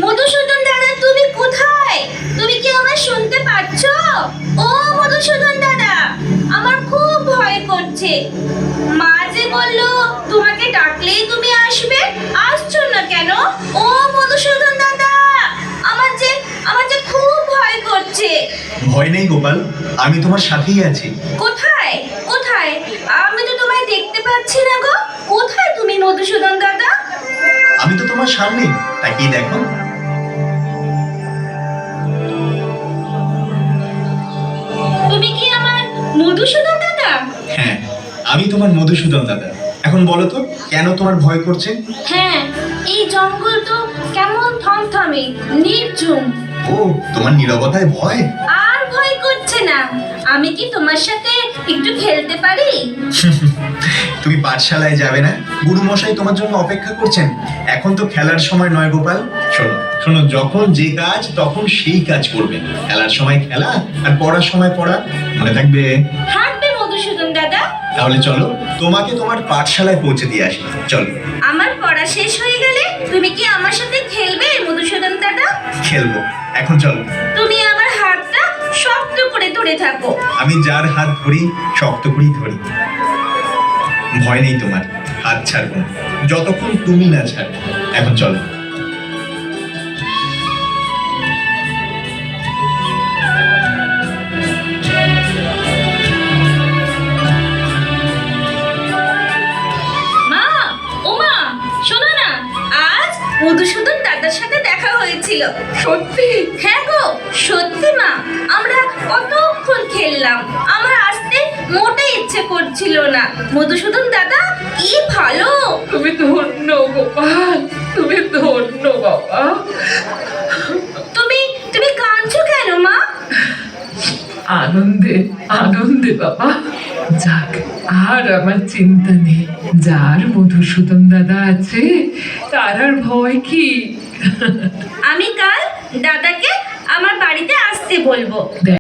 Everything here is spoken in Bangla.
মধুসূদন দাদা, তুমি কোথায়? তুমি কি আমায় শুনতে পাচ্ছ? ও মধুসূদন দাদা, আমার খুব ভয় করছে। মা যে বললো তোমাকে ডাকলেই তুমি আসবে, আসছো না কেন? ও মধুসূদন দাদা, আমার যে খুব ভয় করছে। ভয় নেই গোপাল, আমি তোমার সাথেই আছি। কোথায় কোথায়? আমি তো তোমায় দেখতে পাচ্ছি না গো। কোথায় তুমি মধুসূদন দাদা? আমি তো তোমার সামনেই, তাকিয়ে দেখো। তুমি কি আমার মধুসূদন দাদা? হ্যাঁ, আমি তোমার মধুসূদন দাদা। এখন বলো তো, কেন তোমার ভয় করছে? হ্যাঁ, এই জঙ্গল তো কেমন থমথমে, নির্জুম। ও, তোমার নীরবতায় ভয়? আর ভয় করছে না। আমি কি তোমার সাথে একটু খেলতে পারি? তুমি পাঠশালায় যাবে না? গুরুমশাই তোমার জন্য অপেক্ষা করছেন। এখন তো খেলার সময় নয় গোপাল। শোনো শোনো, যখন যে কাজ তখন সেই কাজ করবে। খেলার সময় খেলা আর পড়ার সময় পড়া, মনে থাকবে? থাকবে মধুসূদন দাদা। তাহলে চলো, তোমাকে তোমার পাঠশালায় পৌঁছে দিয়ে আসি। চলো। আমার পড়া শেষ হয়ে গেলে তুমি কি আমার সাথে খেলবে মধুসূদন দাদা? খেলবো, এখন চলো। তুমি আমার হাতটা শক্ত করে ধরে থাকো। আমি যার হাত ধরি শক্ত করেই ধরি। ভয় নেই তোমার, হাত ছাড়বো না যতক্ষণ তুমি না ছাড়বে। এখন চলো। মা, ও মা, শোনো না, আজ মধুসূদন দাদার সাথে দেখা হয়েছিল। সত্যি? হ্যাঁ গো, সত্যি মা। আমরা কতক্ষণ খেললাম, আমার আসতে মোটেই ইচ্ছে করছিল না। মধুসূদন দাদা কি ভালো। তুমি ধন্য গোপাল, তুমি ধন্য বাবা। তুমি তুমি কাঁদছো কেন মা? আনন্দে আনন্দে বাবা। যাক, আর আমার চিন্তা নেই। যার মধুসূদন দাদা আছে তার আর ভয় কি? আমি কাল দাদাকে আমার বাড়িতে আসতে বলবো।